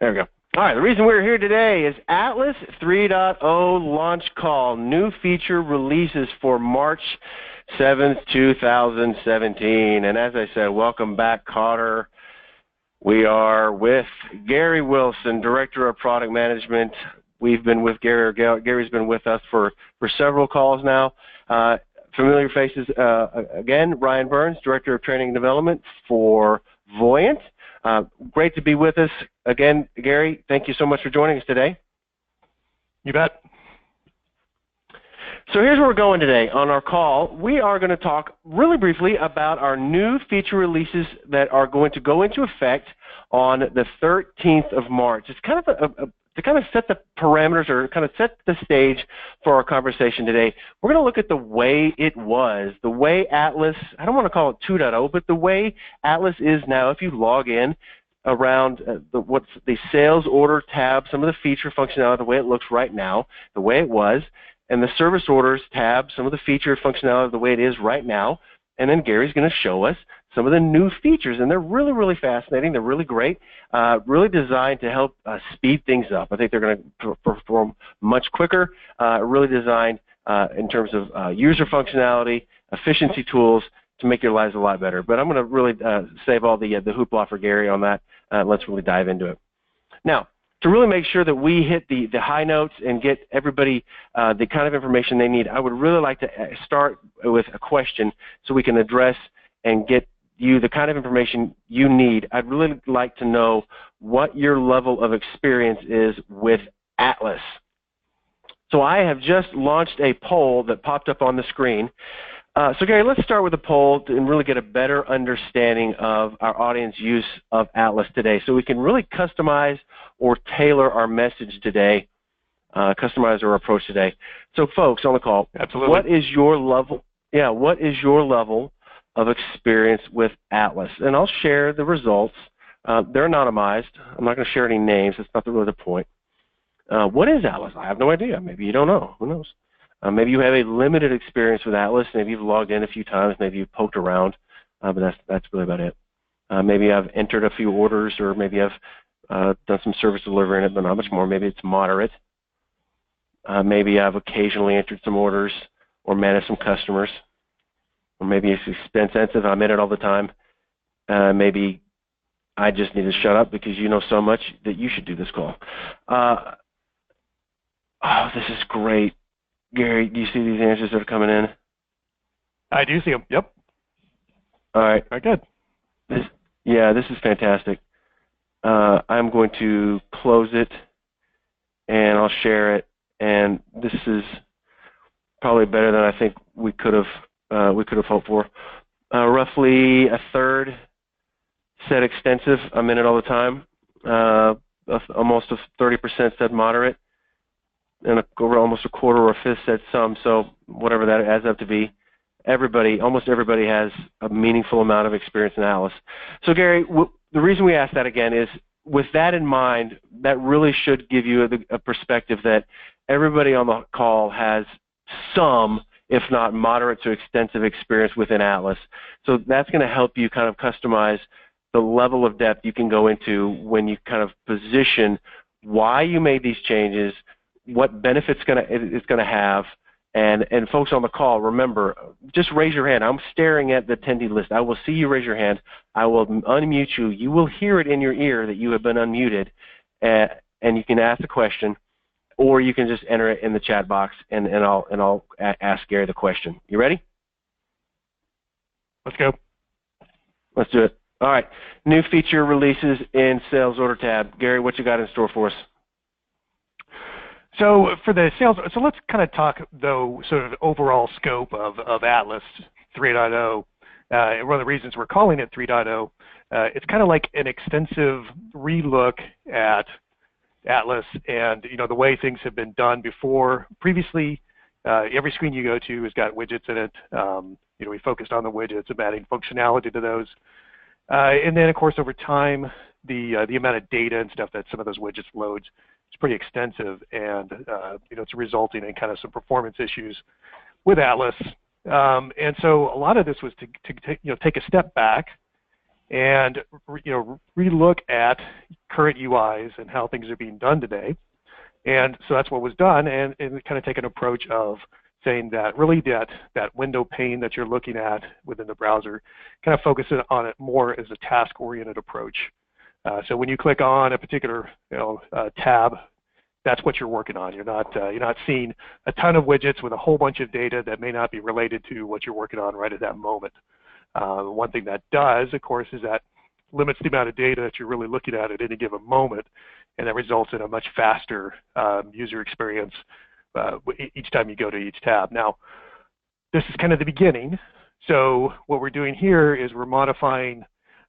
There we go. All right, the reason we're here today is Atlas 3.0 launch call, new feature releases for March 7th, 2017. And as I said, welcome back, Cotter. We are with Gary Wilson, Director of Product Management. We've been with Gary. Gary's been with us for several calls now. Familiar faces, again, Ryan Burns, Director of Training and Development for Voyant. Great to be with us. Again, Gary, thank you so much for joining us today. You bet. So here's where we're going today. On our call, we are going to talk really briefly about our new feature releases that are going to go into effect on the 13th of March. It's kind of to kind of set the parameters or kind of set the stage for our conversation today. We're going to look at the way it was, the way Atlas, I don't want to call it 2.0, but the way Atlas is now if you log in around what's the sales order tab, some of the feature functionality, the way it looks right now, the way it was, and the service orders tab, some of the feature functionality, the way it is right now, and then Gary's going to show us some of the new features, and they're really, really fascinating. They're really great, really designed to help speed things up. I think they're going to perform much quicker, really designed in terms of user functionality, efficiency tools to make your lives a lot better. But I'm going to really save all the hoopla for Gary on that. Let's really dive into it. Now, to really make sure that we hit the high notes and get everybody the kind of information they need, I would really like to start with a question so we can address and get you the kind of information you need. I'd really like to know what your level of experience is with Atlas. So I have just launched a poll that popped up on the screen. So Gary, let's start with a poll and really get a better understanding of our audience use of Atlas today so we can really customize or tailor our message today, customize our approach today. So folks on the call, absolutely, what is your level, what is your level of experience with Atlas? And I'll share the results. They're anonymized. I'm not going to share any names. That's not really the point. What is Atlas? I have no idea. Maybe you don't know. Who knows? Maybe you have a limited experience with Atlas. Maybe you've logged in a few times. Maybe you've poked around, but that's really about it. Maybe I've entered a few orders, or maybe I've done some service delivery in it, but not much more. Maybe it's moderate. Maybe I've occasionally entered some orders or managed some customers. Or maybe it's expensive. I'm in it all the time. Maybe I just need to shut up because you know so much that you should do this call. Oh, this is great. Gary, do you see these answers that are coming in? I do see them. Yep. All right. Very good. This is fantastic. I'm going to close it, and I'll share it. And this is probably better than I think we could have hoped for. Roughly a third said extensive. I'm in it all the time. Almost 30% said moderate. And almost a quarter or a fifth said some, so whatever that adds up to be. Almost everybody has a meaningful amount of experience in Atlas. So Gary, the reason we ask that again is with that in mind, that really should give you a perspective that everybody on the call has some, if not moderate to extensive experience within Atlas. So that's going to help you kind of customize the level of depth you can go into when you kind of position why you made these changes, what benefits it's going to have, and folks on the call, remember, just raise your hand. I'm staring at the attendee list. I will see you raise your hand. I will unmute you. You will hear it in your ear that you have been unmuted, and you can ask the question, or you can just enter it in the chat box, and I'll ask Gary the question. You ready? Let's go. Let's do it. All right. New feature releases in Sales Order tab. Gary, what you got in store for us? So for the sales, so let's kind of talk though sort of overall scope of Atlas 3.0. And one of the reasons we're calling it 3.0, it's kind of like an extensive relook at Atlas and the way things have been done before. Previously, every screen you go to has got widgets in it. We focused on the widgets and adding functionality to those. And then of course over time, the amount of data and stuff that some of those widgets loads, it's pretty extensive, and it's resulting in kind of some performance issues with Atlas. And so a lot of this was to take a step back and relook at current UIs and how things are being done today. And so that's what was done, and kind of take an approach of saying that really that window pane that you're looking at within the browser, kind of focus on it more as a task-oriented approach. So when you click on a particular tab, that's what you're working on. You're not seeing a ton of widgets with a whole bunch of data that may not be related to what you're working on right at that moment. One thing that does, of course, is that limits the amount of data that you're really looking at any given moment, and that results in a much faster user experience each time you go to each tab. Now, this is kind of the beginning. So what we're doing here is we're modifying.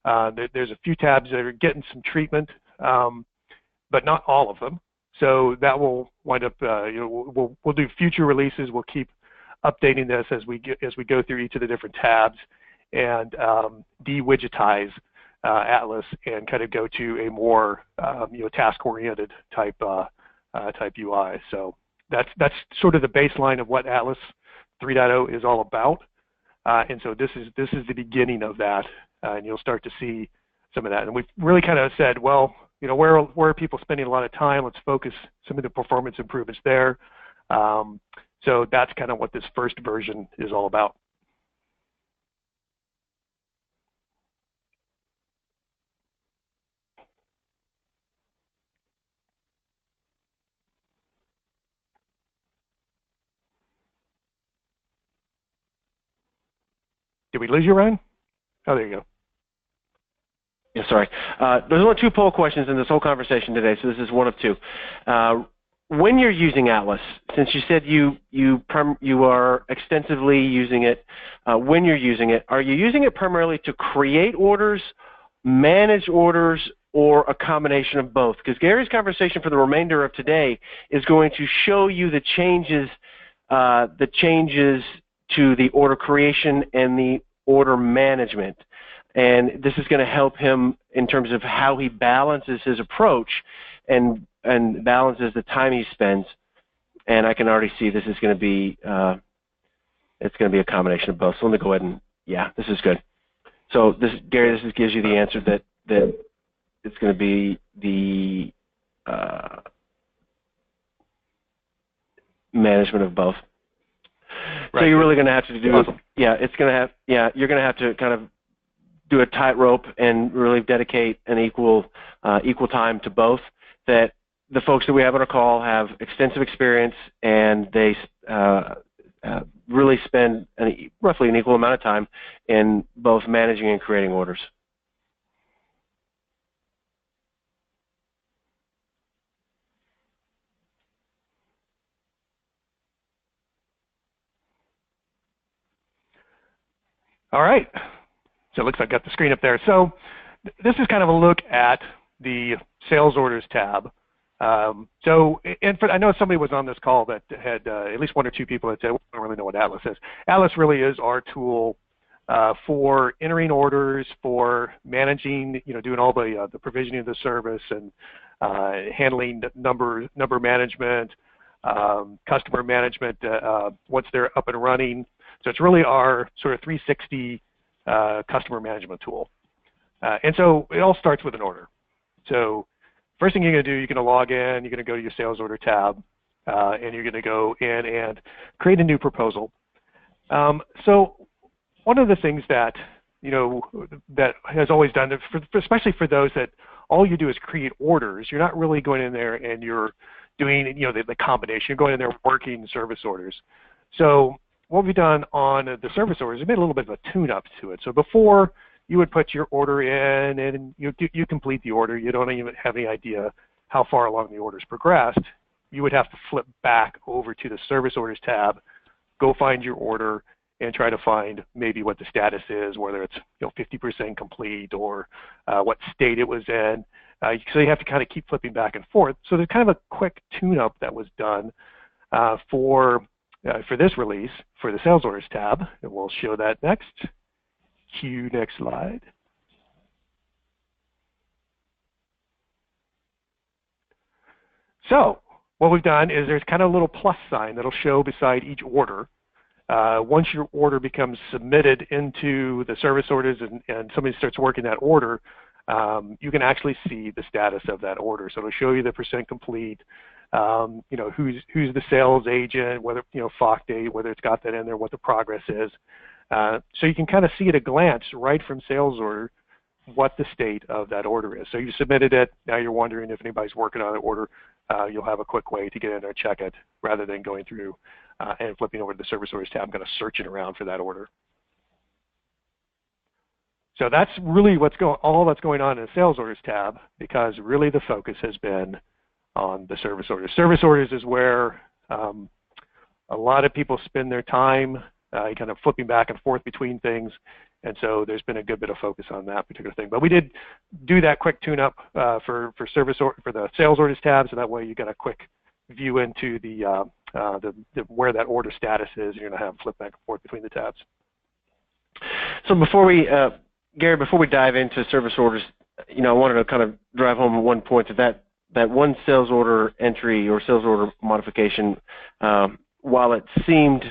There's a few tabs that are getting some treatment, but not all of them. So that will wind up. We'll do future releases. We'll keep updating this as we go through each of the different tabs and de-widgetize Atlas and kind of go to a more task-oriented type UI. So that's sort of the baseline of what Atlas 3.0 is all about. And so this is the beginning of that, and you'll start to see some of that. And we've really kind of said, well, where are people spending a lot of time? Let's focus some of the performance improvements there. So that's kind of what this first version is all about. Did we lose you, Ryan? Oh, there you go. Yeah, sorry. There's only 2 poll questions in this whole conversation today, so this is one of 2. When you're using Atlas, since you said you are extensively using it, when you're using it, are you using it primarily to create orders, manage orders, or a combination of both? Because Gary's conversation for the remainder of today is going to show you the changes to the order creation and the order management. And this is going to help him in terms of how he balances his approach and balances the time he spends. And I can already see this is going to be it's going to be a combination of both. So let me go ahead and this is good. So Gary, this gives you the answer that it's going to be the management of both. Right. So you're really going to have to do awesome. It's going to have you're going to have to kind of do a tightrope and really dedicate an equal time to both. That the folks that we have on our call have extensive experience, and they really spend roughly an equal amount of time in both managing and creating orders. All right. So it looks like I got the screen up there. So this is kind of a look at the sales orders tab. I know somebody was on this call that had at least 1 or 2 people that said, well, I don't really know what Atlas is. Atlas really is our tool for entering orders, for managing, doing all the provisioning of the service and handling number management, customer management once they're up and running. So it's really our sort of 360 customer management tool. And so it all starts with an order. So first thing you're going to do, you're going to log in, you're going to go to your sales order tab, and you're going to go in and create a new proposal. So one of the things that, that has always done, especially for those that all you do is create orders, you're not really going in there and you're doing, the combination. You're going in there working service orders. So what we've done on the service orders, we made a little bit of a tune-up to it. So before, you would put your order in and you complete the order. You don't even have any idea how far along the order's progressed. You would have to flip back over to the service orders tab, go find your order, and try to find maybe what the status is, whether it's 50% complete or what state it was in. So you have to kind of keep flipping back and forth. So there's kind of a quick tune-up that was done for this release for the sales orders tab, and we'll show that next. Cue next slide. So what we've done is there's kind of a little plus sign that'll show beside each order. Once your order becomes submitted into the service orders and somebody starts working that order, you can actually see the status of that order. So it'll show you the percent complete, who's the sales agent, whether, FOC date, whether it's got that in there, what the progress is. So you can kind of see at a glance right from sales order what the state of that order is. So you submitted it, now you're wondering if anybody's working on the order. You'll have a quick way to get in there and check it rather than going through and flipping over to the service orders tab, kind of searching around for that order. So that's really all that's going on in the sales orders tab, because really the focus has been on the service orders. Service orders is where a lot of people spend their time kind of flipping back and forth between things, and so there's been a good bit of focus on that particular thing. But we did do that quick tune-up for the sales orders tab, so that way you got a quick view into the where that order status is. You're going to have flip back and forth between the tabs. So before we Gary, before we dive into service orders, I wanted to kind of drive home one point that one sales order entry or sales order modification, while it seems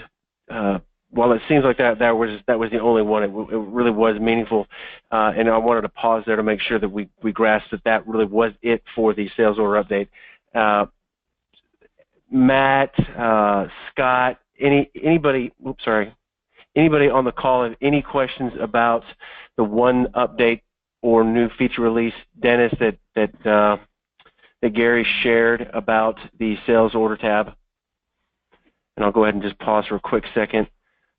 like that was the only one, it really was meaningful, and I wanted to pause there to make sure that we grasped that really was it for the sales order update. Matt, Scott, anybody on the call have any questions about the one update or new feature release, Dennis, that Gary shared about the sales order tab? And I'll go ahead and just pause for a quick second.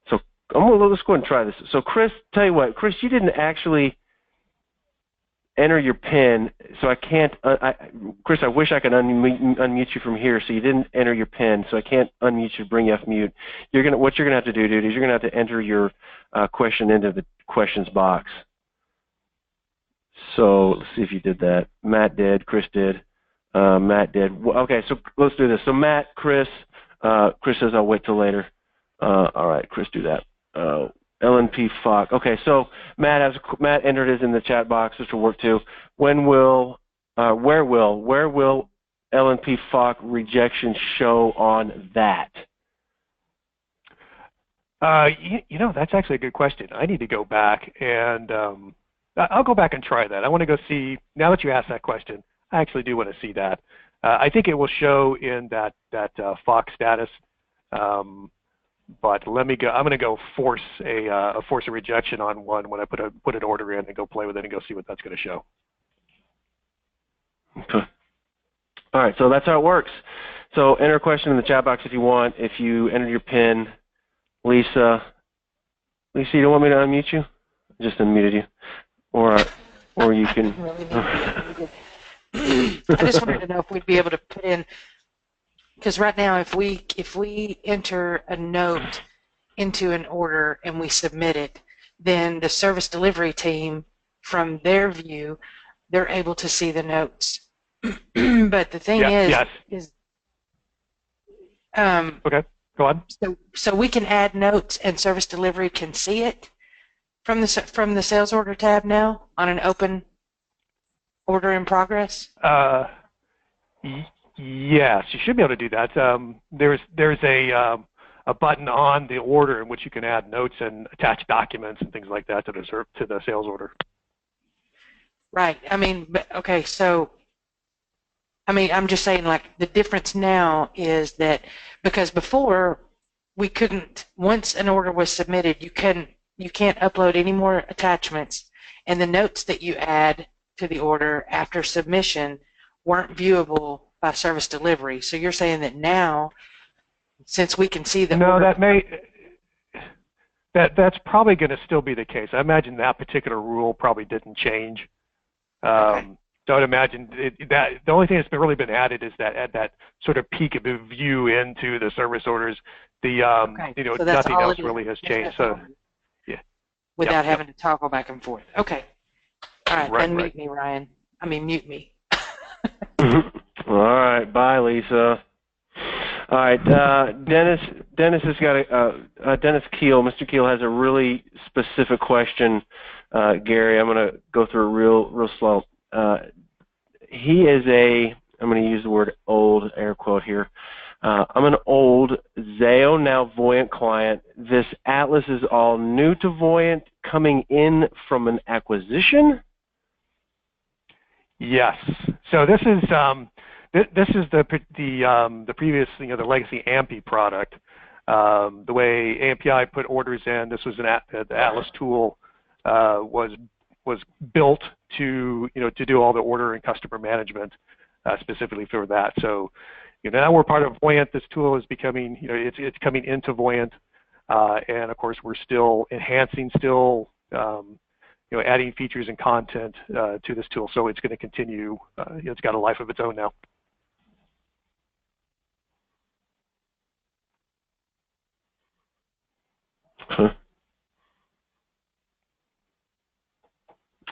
So let's go ahead and try this. So Chris, tell you what, Chris, you didn't actually enter your PIN, so I can't. Chris, I wish I could unmute you from here. So you didn't enter your PIN, so I can't unmute you, bring you off mute. What you're gonna have to do, dude, is you're gonna have to enter your question into the questions box. So let's see if you did that. Matt did. Chris did. Matt did. Okay, so let's do this. So Matt, Chris. Chris says I'll wait till later. All right, Chris, do that. LNP FOC. Okay, so Matt entered his in the chat box, which will work too. Where will LNP FOC rejection show on that? That's actually a good question. I need to go back and I'll go back and try that. I want to go see, now that you asked that question, I actually do want to see that. I think it will show in that FOC status. But let me go. I'm going to go force a rejection on one when I put an order in and go play with it and go see what that's going to show. Okay. All right. So that's how it works. So enter a question in the chat box if you want. If you enter your PIN, Lisa, you don't want me to unmute you? I just unmuted you, or you can. I just wanted to know if we'd be able to put in. Because right now, if we enter a note into an order and we submit it, then the service delivery team, from their view, they're able to see the notes. But the thing is okay, go on. So we can add notes and service delivery can see it from the sales order tab now on an open order in progress. Yes, you should be able to do that. There's a button on the order in which you can add notes and attach documents and things like that to the sales order. Right. I mean, okay. So, I'm just saying, like, the difference now is that because before we couldn't. Once an order was submitted, you can't upload any more attachments, and the notes that you add to the order after submission weren't viewable by service delivery. So you're saying that now, since we can see the order, that's probably going to still be the case. I imagine that particular rule probably didn't change. Okay. So I'd imagine that the only thing that's really been added is that sort of peekaboo view into the service orders. So nothing else really has changed. So yeah, without having to toggle back and forth. Okay. All right. Unmute me, Ryan. Mute me. All right, bye, Lisa. All right, Dennis has got Dennis Keel. Mr. Keel has a really specific question. Gary, I'm going to go through it real slow. He is I'm going to use the word old, air quote here. I'm an old Zayo, now Voyant client. This Atlas is all new to Voyant, coming in from an acquisition. Yes. So this is the previous, the legacy AMPI product. The way AMPI put orders in, this was the Atlas tool was built to to do all the order and customer management specifically for that. So now we're part of Voyant. This tool is becoming it's coming into Voyant, and of course we're still enhancing, adding features and content to this tool. So it's going to continue. It's got a life of its own now. Okay.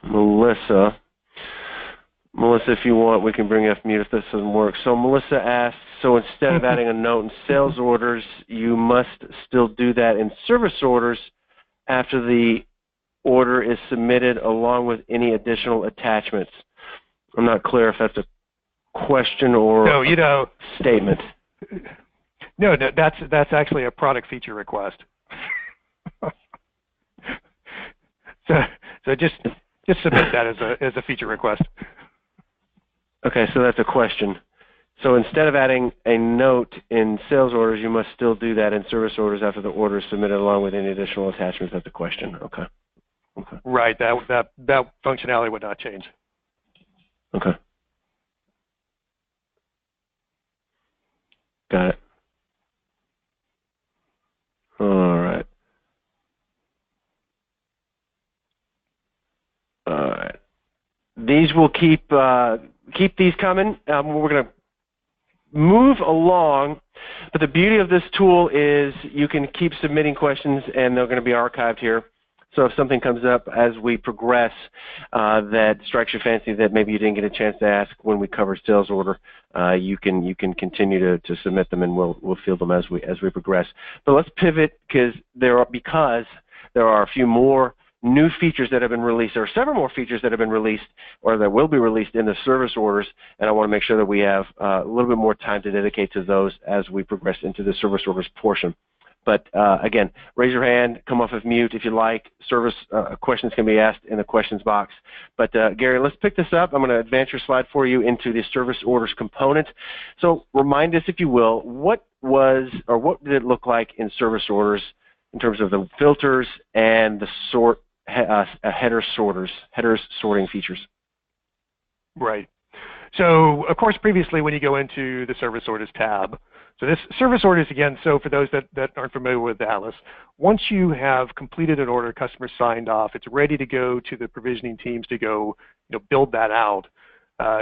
Melissa, if you want, we can bring you off mute if this doesn't work. So Melissa asks, so instead of adding a note in sales orders, you must still do that in service orders after the order is submitted along with any additional attachments. I'm not clear if that's a question or a statement. No, that's actually a product feature request. so just submit that as a feature request. Okay, so that's a question. So instead of adding a note in sales orders, you must still do that in service orders after the order is submitted along with any additional attachments. That's a question. Okay. Okay. Right. That functionality would not change. Okay. Got it. All right. All right. These will keep these coming. We're going to move along, but the beauty of this tool is you can keep submitting questions, and they're going to be archived here. So if something comes up as we progress that strikes your fancy that maybe you didn't get a chance to ask when we covered sales order, you can continue to submit them, and we'll field them as we progress. But let's pivot because there are a few more new features that have been released. There are several more features that have been released or that will be released in the service orders, and I want to make sure that we have a little bit more time to dedicate to those as we progress into the service orders portion. But again, raise your hand, come off of mute if you like. Service questions can be asked in the questions box. But Gary, let's pick this up. I'm going to advance your slide for you into the service orders component. So remind us, if you will, what did it look like in service orders in terms of the filters and the header sorting features? Right. So, of course, previously when you go into the service orders tab, so this service orders, again, so for those that aren't familiar with Atlas, once you have completed an order, customer signed off, it's ready to go to the provisioning teams to go build that out,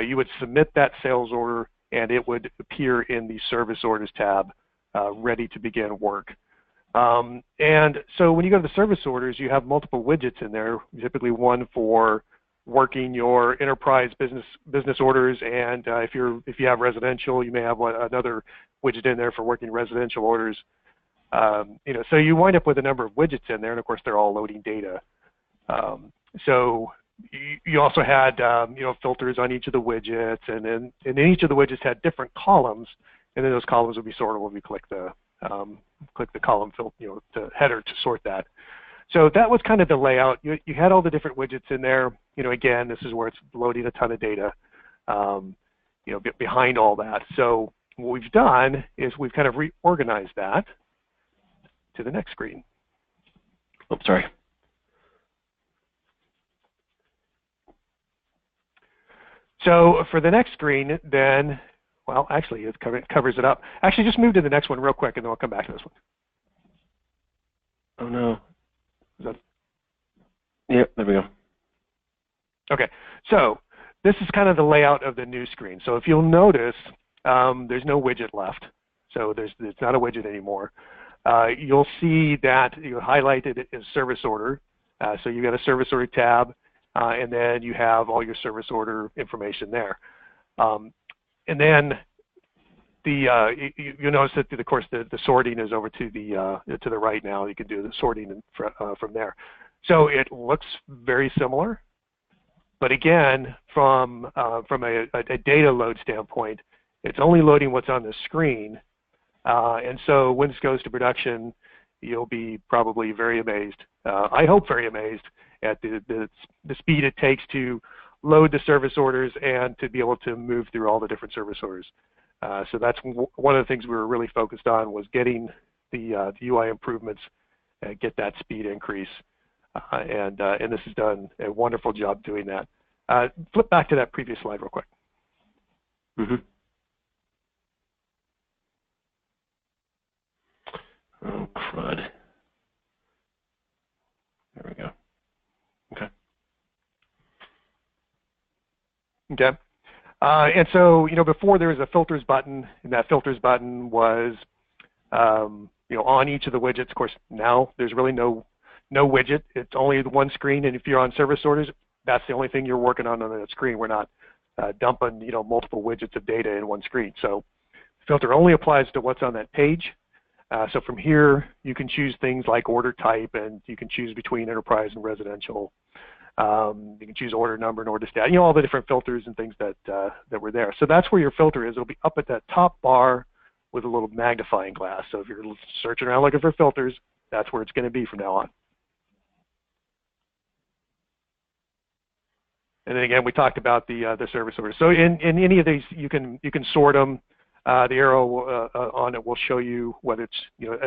you would submit that sales order and it would appear in the service orders tab ready to begin work. And so when you go to the service orders, you have multiple widgets in there, typically one for working your enterprise business orders, and if you have residential, you may have another widget in there for working residential orders. So you wind up with a number of widgets in there, and of course they're all loading data. So you also had filters on each of the widgets, and then each of the widgets had different columns, and then those columns would be sorted when we click the column to header to sort that. So that was kind of the layout. You had all the different widgets in there. Again, this is where it's loading a ton of data, behind all that. So what we've done is we've kind of reorganized that to the next screen. Oh, sorry. So for the next screen, then, well, actually, it covers it up. Actually, just move to the next one real quick, and then I'll come back to this one. Oh, no. Is that... Yep, there we go. Okay, so this is kind of the layout of the new screen. So if you'll notice, there's no widget left. So it's not a widget anymore. You'll see that you highlighted it as service order. So you've got a service order tab, and then you have all your service order information there. And then you notice that, of course, the sorting is over to the right now. You can do the sorting from there. So it looks very similar, but again, from a data load standpoint, it's only loading what's on the screen. And so when this goes to production, you'll be probably very amazed. I hope very amazed at the speed it takes to load the service orders and to be able to move through all the different service orders. So that's one of the things we were really focused on, was getting the UI improvements and get that speed increase. And this has done a wonderful job doing that. Flip back to that previous slide real quick. Mm-hmm. Oh, crud. There we go. Okay. Okay. And so, before there was a filters button, and that filters button was, on each of the widgets. Of course, now there's really no widget. It's only the one screen, and if you're on service orders, that's the only thing you're working on that screen. We're not dumping, multiple widgets of data in one screen. So filter only applies to what's on that page. So from here, you can choose things like order type, and you can choose between enterprise and residential. You can choose order number and order stat, all the different filters and things that were there. So that's where your filter is. It'll be up at that top bar with a little magnifying glass. So if you're searching around looking for filters, that's where it's going to be from now on. And then again, we talked about the service orders. So in any of these, you can sort them. The arrow on it will show you whether it's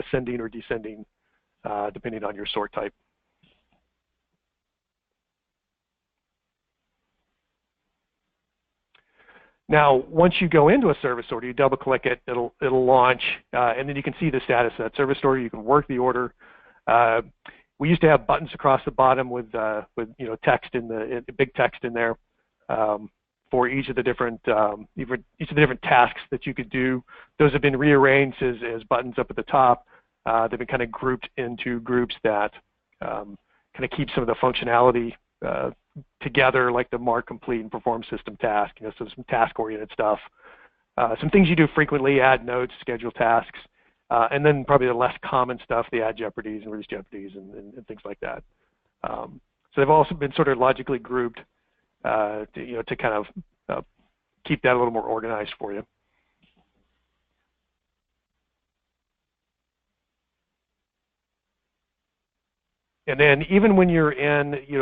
ascending or descending, depending on your sort type. Now, once you go into a service order, you double-click it, it'll launch, and then you can see the status of that service order. You can work the order. We used to have buttons across the bottom with text big text in there for each of the different tasks that you could do. Those have been rearranged as buttons up at the top. They've been kind of grouped into groups that kind of keep some of the functionality together, like the mark, complete, and perform system task. So some task-oriented stuff. Some things you do frequently: add notes, schedule tasks, and then probably the less common stuff: the add jeopardies and reduce jeopardies and things like that. So they've also been sort of logically grouped to kind of keep that a little more organized for you. And then even when you're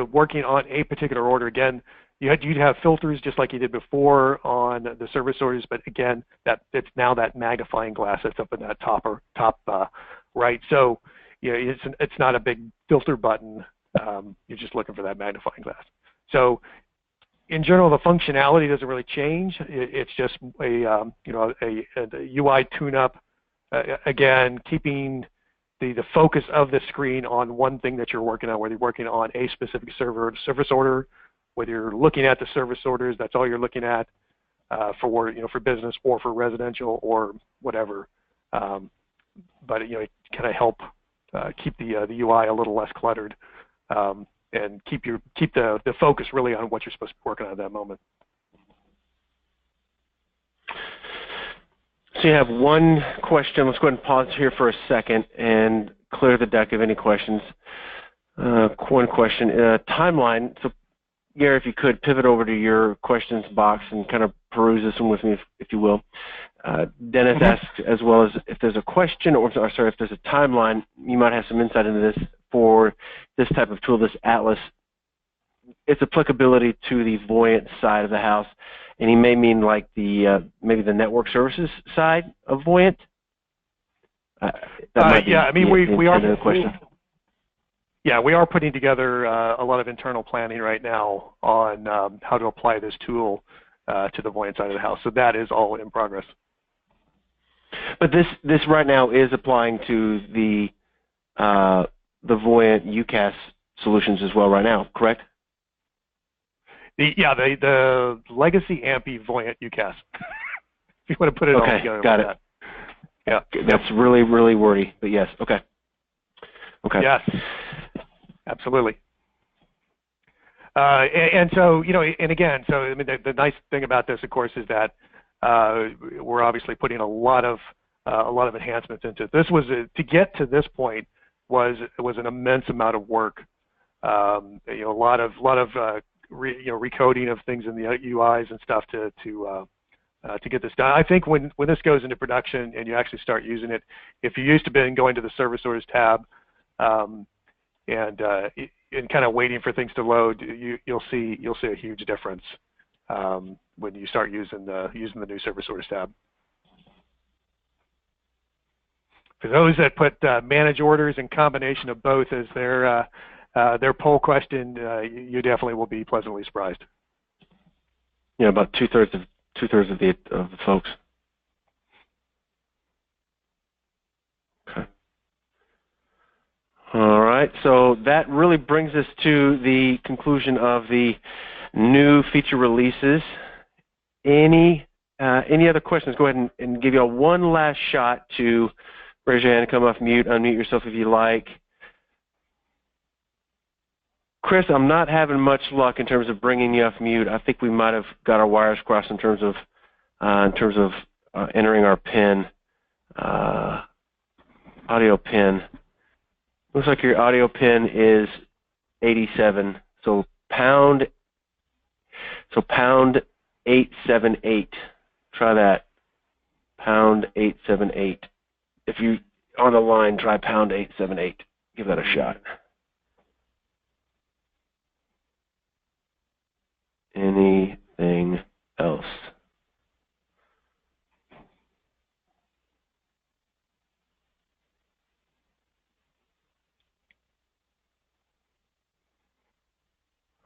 working on a particular order, again, you'd have filters just like you did before on the service orders, but again, it's now that magnifying glass that's up in that top right. So it's not a big filter button. You're just looking for that magnifying glass. So in general, the functionality doesn't really change. It's just a UI tune-up. Again, keeping the focus of the screen on one thing that you're working on, whether you're working on a specific service order, whether you're looking at the service orders, that's all you're looking at for business or for residential or whatever. But it kind of help keep the UI a little less cluttered and keep the focus really on what you're supposed to be working on at that moment. So you have one question. Let's go ahead and pause here for a second and clear the deck of any questions. One question, timeline. So Gary, if you could pivot over to your questions box and kind of peruse this one with me, if you will. Dennis asked as well as if there's a question or sorry, if there's a timeline, you might have some insight into this for this type of tool, this Atlas, its applicability to the Voyant side of the house. And he may mean like maybe the network services side of Voyant. Yeah, I mean we are. Yeah, we are putting together a lot of internal planning right now on how to apply this tool to the Voyant side of the house. So that is all in progress. But this right now is applying to the Voyant UCAS solutions as well right now, correct? The legacy AMPI Voyant UCAS. If you want to put it all together. Got it. That. Yeah, that's really, really wordy, but yes, okay. Yes, absolutely. And so, and again, so I mean, the nice thing about this, of course, is that we're obviously putting a lot of enhancements into it. This was to get to this point was an immense amount of work. A lot of recoding of things in the UIs and stuff to get this done. I think when this goes into production and you actually start using it, if you used to been going to the service orders tab, and kind of waiting for things to load, you'll see a huge difference when you start using the new service orders tab. For those that put manage orders and combination of both as their poll question, you definitely will be pleasantly surprised. Yeah, about two-thirds of the folks. Okay. All right. So that really brings us to the conclusion of the new feature releases. Any other questions? Go ahead and give you one last shot to raise your hand, come off mute, unmute yourself if you like. Chris, I'm not having much luck in terms of bringing you off mute. I think we might have got our wires crossed in terms of entering our PIN, audio PIN. Looks like your audio PIN is 87. So pound 878. Try that. Pound 878. If you on the line, try pound 878. Give that a shot. Anything else?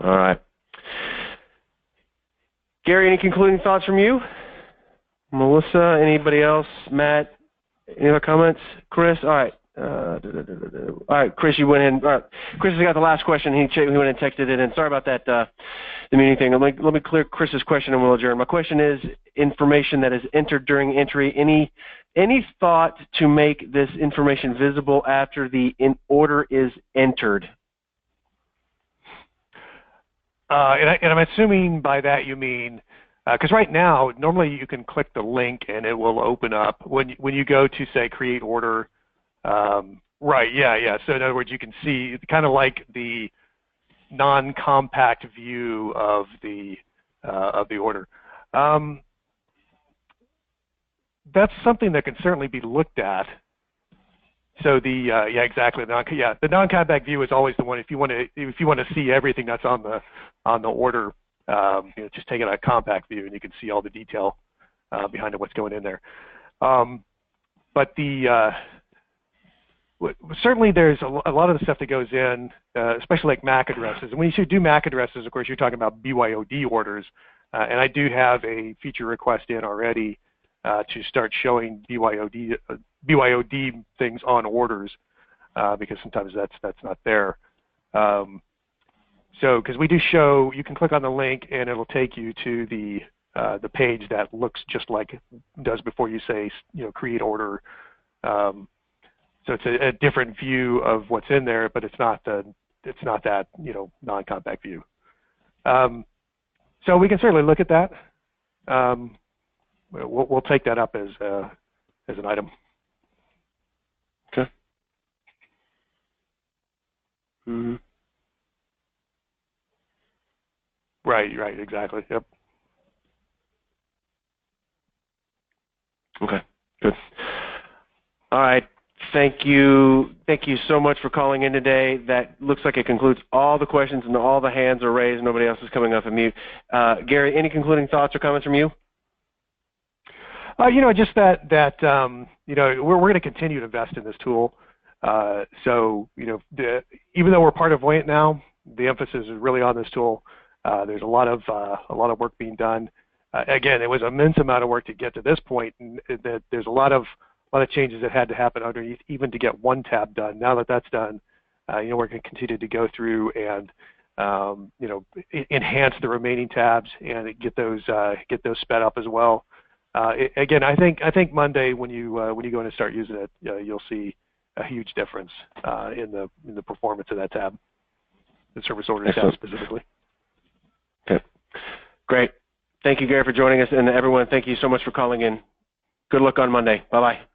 All right. Gary, any concluding thoughts from you? Melissa, anybody else? Matt, any other comments? Chris, all right. All right, Chris, you went in. All right. Chris has got the last question. He went and texted it in. Sorry about that, the meeting thing. Let me clear Chris's question and we'll adjourn. My question is information that is entered during entry. Any thought to make this information visible after the order is entered? And I'm assuming by that you mean, because right now, normally you can click the link and it will open up. When you go to, say, create order, right, yeah. So in other words, you can see kind of like the non-compact view of the order. That's something that can certainly be looked at. So yeah, exactly. The non-compact view is always the one. If you want to see everything that's on the order, just take it a compact view, and you can see all the detail behind it, what's going in there. But certainly there's a lot of the stuff that goes in, especially like MAC addresses. And when you do MAC addresses, of course, you're talking about BYOD orders. And I do have a feature request in already to start showing BYOD things on orders because sometimes that's not there. So because we do show, you can click on the link and it'll take you to the page that looks just like it does before you say create order. So it's a different view of what's in there, but it's not that non-compact view. So we can certainly look at that. We'll take that up as an item. Okay. Mm-hmm. Right, exactly. Yep. Okay, good. All right. Thank you so much for calling in today. That looks like it concludes all the questions and all the hands are raised. Nobody else is coming off of mute. Gary, any concluding thoughts or comments from you? Just that we're going to continue to invest in this tool. So even though we're part of Voyant now, the emphasis is really on this tool. There's a lot of work being done. Again, it was an immense amount of work to get to this point, and there's a lot of changes that had to happen underneath even to get one tab done. Now that that's done, we're going to continue to go through and enhance the remaining tabs and get those sped up as well. Again, I think Monday when you go in and start using it, you'll see a huge difference in the performance of that tab, the service order tab specifically. Okay, great. Thank you, Gary, for joining us, and everyone, thank you so much for calling in. Good luck on Monday. Bye-bye.